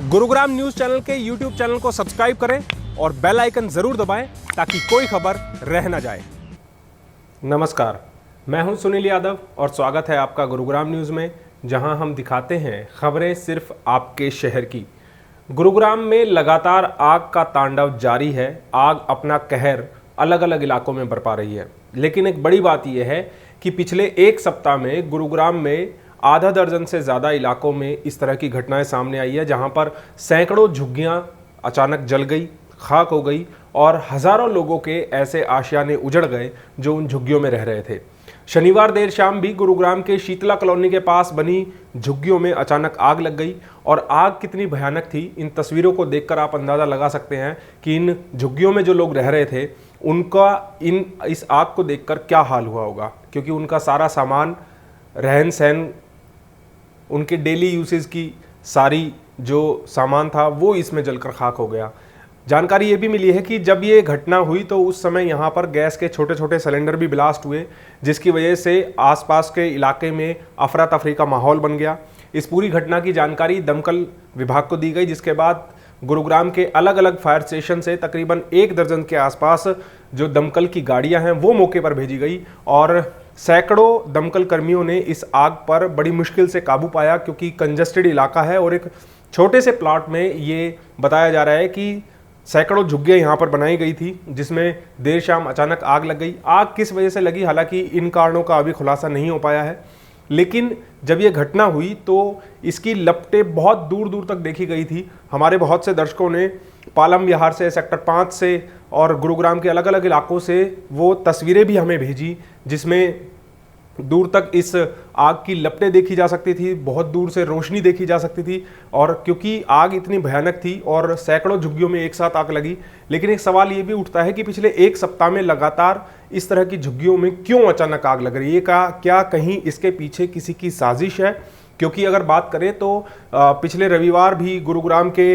Gurugram news channel के YouTube channel को subscribe करें और बेल आइकन जरूर दबाएं ताकि कोई खबर रह न जाए। नमस्कार, मैं हूं सुनील यादव और स्वागत है आपका गुरुग्राम न्यूज में, जहां हम दिखाते हैं खबरें सिर्फ आपके शहर की। गुरुग्राम में लगातार आग का तांडव जारी है। आग अपना कहर अलग अलग इलाकों में बरपा रही है, लेकिन एक बड़ी बात यह है कि पिछले एक सप्ताह में गुरुग्राम में आधा दर्जन से ज़्यादा इलाकों में इस तरह की घटनाएं सामने आई है, जहां पर सैकड़ों झुग्गियां अचानक जल गई, खाक हो गई और हज़ारों लोगों के ऐसे आशियाने उजड़ गए जो उन झुग्गियों में रह रहे थे। शनिवार देर शाम भी गुरुग्राम के शीतला कॉलोनी के पास बनी झुग्गियों में अचानक आग लग गई और आग कितनी भयानक थी, इन तस्वीरों को देखकर आप अंदाज़ा लगा सकते हैं कि इन झुग्गियों में जो लोग रह रहे थे उनका इस आग को देखकर क्या हाल हुआ होगा, क्योंकि उनका सारा सामान, रहन सहन, उनके डेली यूसेज की सारी जो सामान था वो इसमें जलकर खाक हो गया। जानकारी ये भी मिली है कि जब ये घटना हुई तो उस समय यहाँ पर गैस के छोटे छोटे सिलेंडर भी ब्लास्ट हुए, जिसकी वजह से आसपास के इलाके में अफरा तफरी का माहौल बन गया। इस पूरी घटना की जानकारी दमकल विभाग को दी गई, जिसके बाद गुरुग्राम के अलग अलग फायर स्टेशन से तकरीबन 1 दर्जन के आसपास जो दमकल की गाड़ियां हैं वो मौके पर भेजी गई और सैकड़ों दमकल कर्मियों ने इस आग पर बड़ी मुश्किल से काबू पाया, क्योंकि कंजस्टेड इलाका है और एक छोटे से प्लॉट में ये बताया जा रहा है कि सैकड़ों झुग्गियां यहाँ पर बनाई गई थी, जिसमें देर शाम अचानक आग लग गई। आग किस वजह से लगी, हालांकि इन कारणों का अभी खुलासा नहीं हो पाया है, लेकिन जब ये घटना हुई तो इसकी लपटें बहुत दूर दूर तक देखी गई थी। हमारे बहुत से दर्शकों ने पालम विहार से, सेक्टर 5 से और गुरुग्राम के अलग अलग इलाकों से वो तस्वीरें भी हमें भेजी, जिसमें दूर तक इस आग की लपटें देखी जा सकती थी, बहुत दूर से रोशनी देखी जा सकती थी। और क्योंकि आग इतनी भयानक थी और सैकड़ों झुग्गियों में एक साथ आग लगी, लेकिन एक सवाल ये भी उठता है कि पिछले एक सप्ताह में लगातार इस तरह की झुग्गियों में क्यों अचानक आग लग रही है? क्या कहीं इसके पीछे किसी की साजिश है? क्योंकि अगर बात करें तो पिछले रविवार भी गुरुग्राम के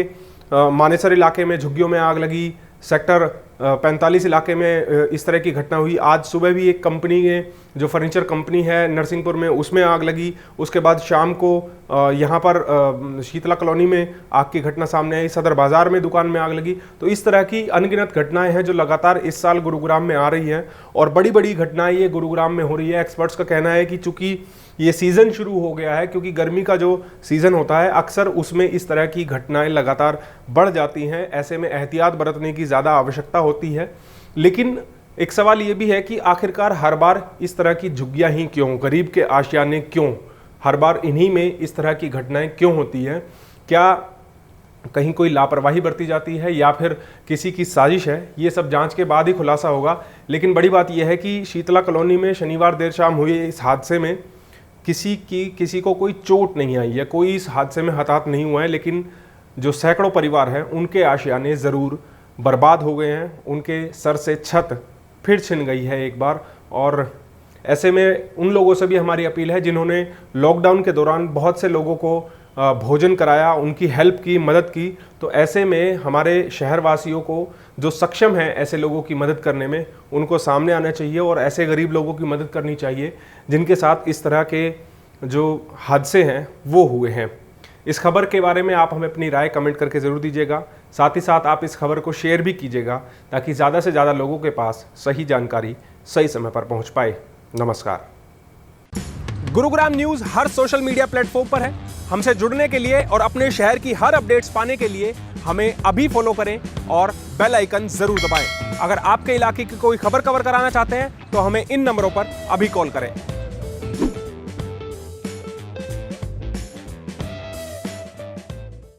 मानेसर इलाके में झुग्गियों में आग लगी, सेक्टर 45 इलाके में इस तरह की घटना हुई। आज सुबह भी एक कंपनी है, जो फर्नीचर कंपनी है नरसिंहपुर में, उसमें आग लगी। उसके बाद शाम को यहाँ पर शीतला कॉलोनी में आग की घटना सामने आई, सदर बाजार में दुकान में आग लगी। तो इस तरह की अनगिनत घटनाएं हैं जो लगातार इस साल गुरुग्राम में आ रही हैं और बड़ी बड़ी घटनाएं ये गुरुग्राम में हो रही है। एक्सपर्ट्स का कहना है कि चूंकि ये सीज़न शुरू हो गया है, क्योंकि गर्मी का जो सीज़न होता है अक्सर उसमें इस तरह की घटनाएं लगातार बढ़ जाती हैं। ऐसे में एहतियात बरतने की ज़्यादा आवश्यकता होती है। लेकिन एक सवाल ये भी है कि आखिरकार हर बार इस तरह की झुग्गियां ही क्यों, गरीब के आशियाने क्यों, हर बार इन्हीं में इस तरह की घटनाएं क्यों होती हैं? क्या कहीं कोई लापरवाही बरती जाती है या फिर किसी की साजिश है? ये सब जांच के बाद ही खुलासा होगा। लेकिन बड़ी बात यह है कि शीतला कॉलोनी में शनिवार देर शाम हुए इस हादसे में किसी को कोई चोट नहीं आई है, कोई इस हादसे में हताहत नहीं हुआ है, लेकिन जो सैकड़ों परिवार हैं उनके आशियाने ज़रूर बर्बाद हो गए हैं। उनके सर से छत फिर छिन गई है एक बार। और ऐसे में उन लोगों से भी हमारी अपील है जिन्होंने लॉकडाउन के दौरान बहुत से लोगों को भोजन कराया, उनकी हेल्प की, मदद की। तो ऐसे में हमारे शहरवासियों को जो सक्षम है ऐसे लोगों की मदद करने में, उनको सामने आना चाहिए और ऐसे गरीब लोगों की मदद करनी चाहिए जिनके साथ इस तरह के जो हादसे हैं वो हुए हैं। इस खबर के बारे में आप हमें अपनी राय कमेंट करके ज़रूर दीजिएगा। साथ ही साथ आप इस खबर को शेयर भी कीजिएगा ताकि ज़्यादा से ज़्यादा लोगों के पास सही जानकारी सही समय पर पहुंच पाए। नमस्कार। गुरुग्राम न्यूज़ हर सोशल मीडिया प्लेटफॉर्म पर है। हमसे जुड़ने के लिए और अपने शहर की हर अपडेट्स पाने के लिए हमें अभी फॉलो करें और बेल आइकन जरूर दबाएं। अगर आपके इलाके की कोई खबर कवर कराना चाहते हैं तो हमें इन नंबरों पर अभी कॉल करें।